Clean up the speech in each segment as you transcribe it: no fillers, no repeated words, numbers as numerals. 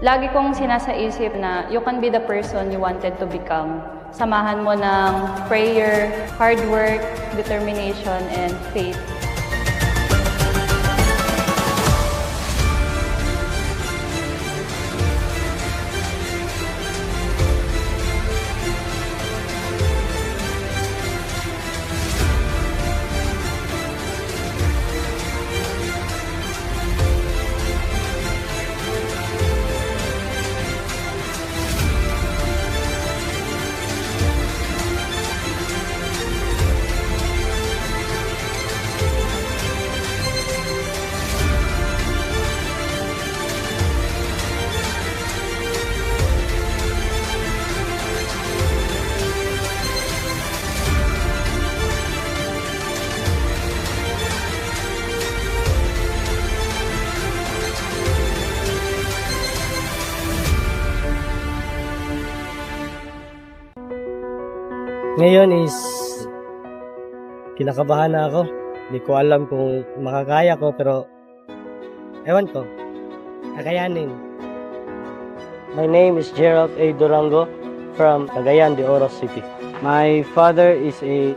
Lagi kong sinasaisip na you can be the person you wanted to become. Samahan mo ng prayer, hard work, determination, and faith. Ngayon is kinakabahan na ako. Hindi ko alam kung makakaya ko pero ewan ko, kakayanin. My name is Gerald A. Durango from Cagayan de Oro City. My father is a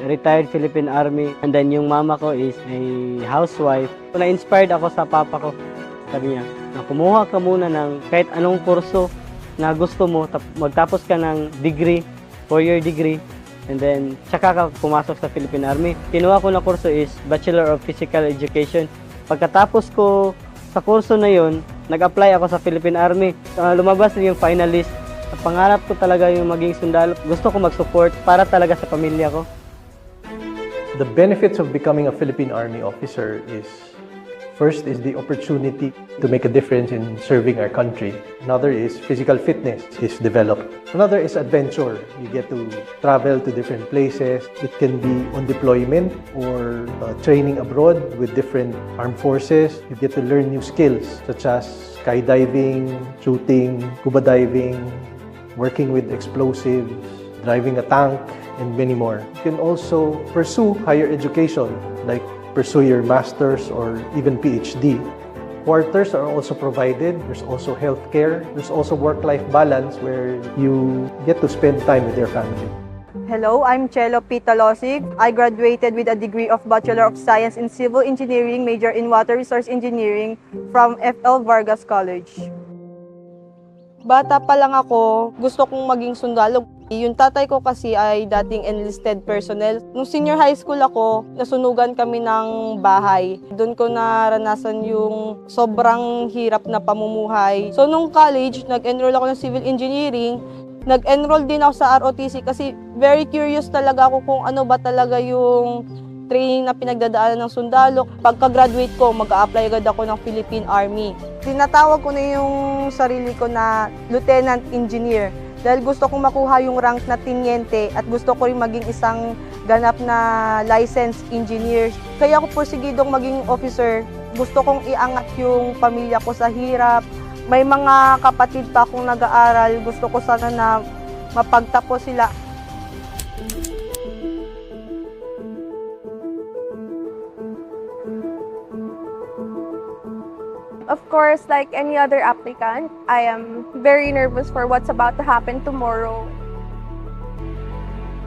retired Philippine Army and then yung mama ko is a housewife. Na-inspired ako sa papa ko. Sabi niya, na kumuha ka muna ng kahit anong kurso na gusto mo, magtapos ka ng degree, 4-year degree, and then tsaka ka pumasok sa Philippine Army. Kinuha ko na kurso is Bachelor of Physical Education. Pagkatapos ko sa kurso na yun, nag-apply ako sa Philippine Army. Lumabas din yung finalist. At pangarap ko talaga yung maging sundalo. Gusto ko mag-support para talaga sa pamilya ko. The benefits of becoming a Philippine Army officer is, first is the opportunity to make a difference in serving our country. Another is physical fitness is developed. Another is adventure. You get to travel to different places. It can be on deployment or training abroad with different armed forces. You get to learn new skills such as skydiving, shooting, scuba diving, working with explosives, driving a tank, and many more. You can also pursue higher education like pursue your master's or even PhD. Quarters are also provided. There's also healthcare. There's also work-life balance where you get to spend time with your family. Hello, I'm Chelo P. Talosig. I graduated with a degree of Bachelor of Science in Civil Engineering, major in Water Resource Engineering from FL Vargas College. Bata pa lang ako, gusto kong maging sundalo. Yung tatay ko kasi ay dating enlisted personnel. Nung senior high school ako, nasunugan kami ng bahay. Doon ko naranasan yung sobrang hirap na pamumuhay. So nung college, nag-enroll ako ng civil engineering. Nag-enroll din ako sa ROTC kasi very curious talaga ako kung ano ba talaga yung training na pinagdadaanan ng sundalo. Pagka-graduate ko, mag-a-apply agad ako ng Philippine Army. Tinatawag ko na yung sarili ko na lieutenant engineer dahil gusto kong makuha yung rank na tiniente at gusto ko rin maging isang ganap na licensed engineer. Kaya ako porsigidong maging officer. Gusto kong iangat yung pamilya ko sa hirap. May mga kapatid pa akong nag-aaral. Gusto ko sana na mapagtapos sila. Of course, like any other applicant, I am very nervous for what's about to happen tomorrow.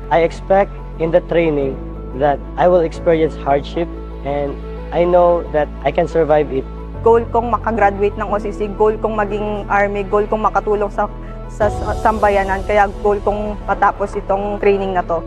I expect in the training that I will experience hardship and I know that I can survive it. Goal kong makagraduate ng OCC, goal kong maging army, goal kong makatulong sa sambayanan, kaya goal kong matapos itong training na to.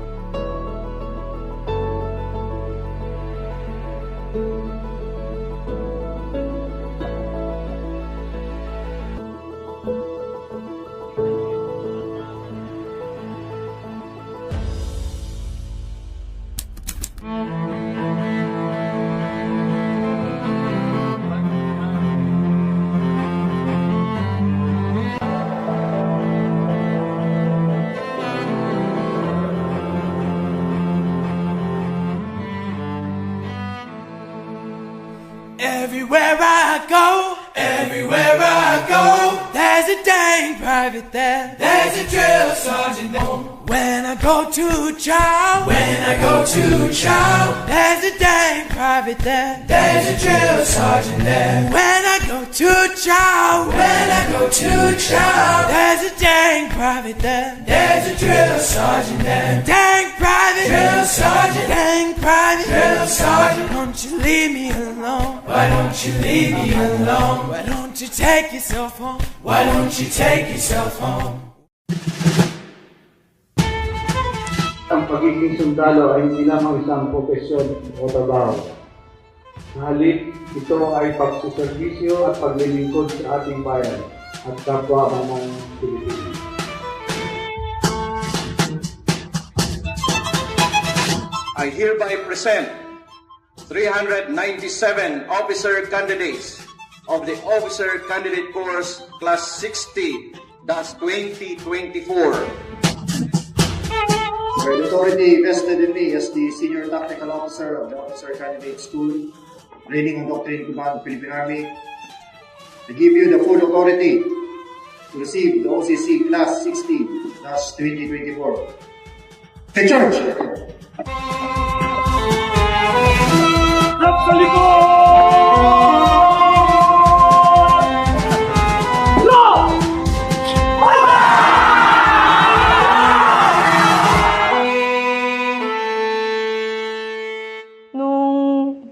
Everywhere I go, there's a dang private there, there's a drill sergeant there. When I go to chow, there's a dang private there. There's a drill sergeant there. When I go to chow, there's a dang private there. There's a drill sergeant there. Dang private, drill sergeant. Dang private, drill sergeant. Don't you leave me alone? Why don't you leave me alone? Why don't you take yourself home? Why don't you take yourself home? Ang pagiging sundalo ay hindi lamang isang profesyon o trabaho. Halip, ito ay pagsuservisyo at paglilingkod sa ating bayan at kapwa ng Pilipinas. I hereby present 397 officer candidates of the Officer Candidate Course Class 60-2024. The authority vested in me as the Senior Tactical Officer of the Officer Candidate School, Training and Doctrine Command, Philippine Army, I give you the full authority to receive the OCC Class 60-2024. Take charge! Sa likod!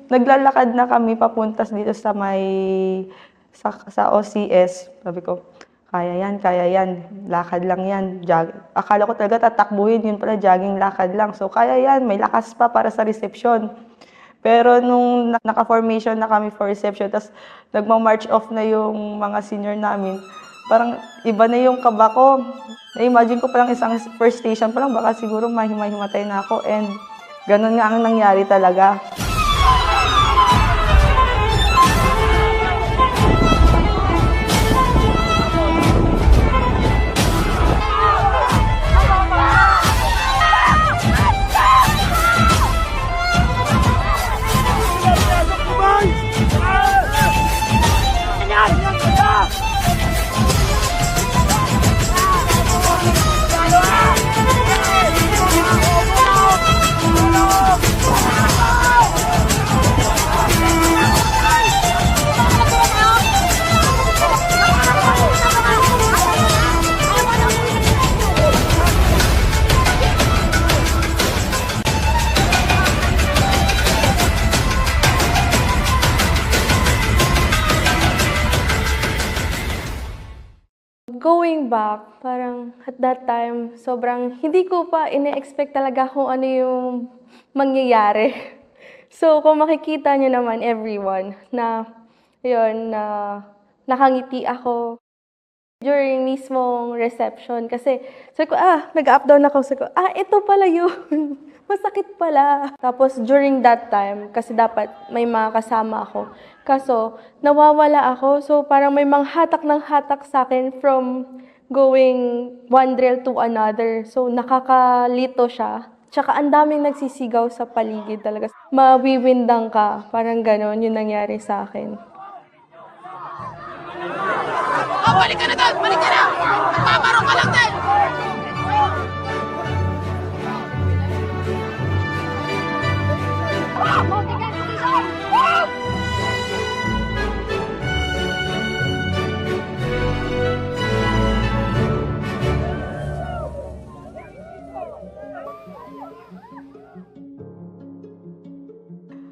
Naglalakad na kami papuntas dito sa sa OCS. Sabi ko, kaya yan, lakad lang yan. Akala ko talaga tatakbuhin, yun pala jogging lakad lang. So kaya yan, may lakas pa para sa reception. Pero nung naka-formation na kami for reception, tapos nagma-march off na yung mga senior namin, parang iba na yung kaba ko. Na-imagine ko palang isang first station palang, baka siguro mahimatay na ako. And ganun nga ang nangyari talaga. Going back, parang at that time, sobrang hindi ko pa ine-expect talaga kung ano yung mangyayari. So, kung makikita nyo naman, everyone, na yun, na nakangiti ako during mismong reception. Kasi, sabi ko, nag-up down ako. Sabi ko, ito pala yun. Masakit pala. Tapos, during that time, kasi dapat may mga kasama ako. Kaso, nawawala ako. So, parang may mga hatak ng hatak sa akin from going one drill to another. So, nakakalito siya. Tsaka, ang daming nagsisigaw sa paligid talaga. Mawiwindang ka. Parang gano'n yung nangyari sa akin. Balik ka na doon! Balik ka na! Magpaparong ka lang din!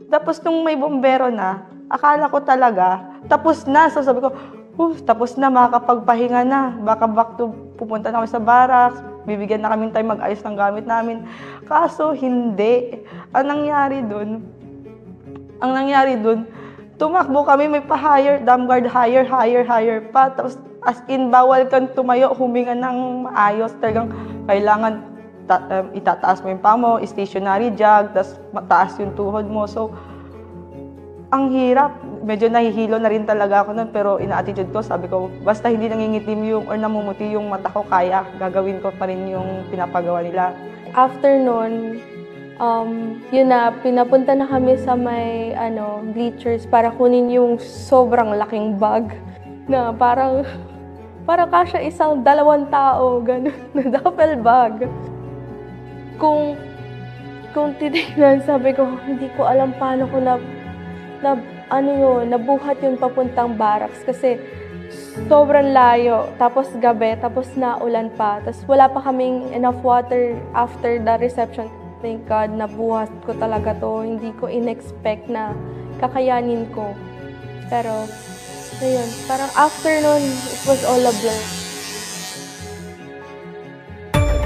Tapos nung may bombero na, akala ko talaga, tapos na. So sabi ko, tapos na, makakapagpahinga na. Baka pupunta na kami sa barracks, bibigyan na kami time mag-ayos ng gamit namin. Kaso hindi. Ang nangyari dun, tumakbo kami, may pa-hire, dam guard, hire pa. Tapos as in, bawal kang tumayo, huminga ng maayos. Talagang kailangan itataas mo yung paa mo, stationary jog, tapos mataas yung tuhod mo. So, ang hirap. Medyo nahihilo na rin talaga ako nun, pero ina-attitude ko, sabi ko, basta hindi nangingitim yung or namumuti yung mata ko, kaya gagawin ko pa rin yung pinapagawa nila. After nun, yun na, pinapunta na kami sa may bleachers para kunin yung sobrang laking bag na parang kasya isang 2 tao, gano'n, na duffel bag. kung titignan, sabi ko, hindi ko alam paano ko nabuhat yun papuntang barracks kasi sobrang layo, tapos gabi, tapos naulan pa, tapos wala pa kaming enough water after the reception. Thank God, nabuhat ko talaga to. Hindi ko in-expect na kakayanin ko. Pero, ayun, parang after nun, it was all a blur.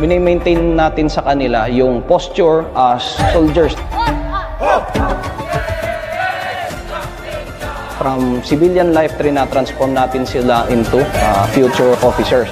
Mini-maintain natin sa kanila yung posture as soldiers. From civilian life, transform natin sila into future officers.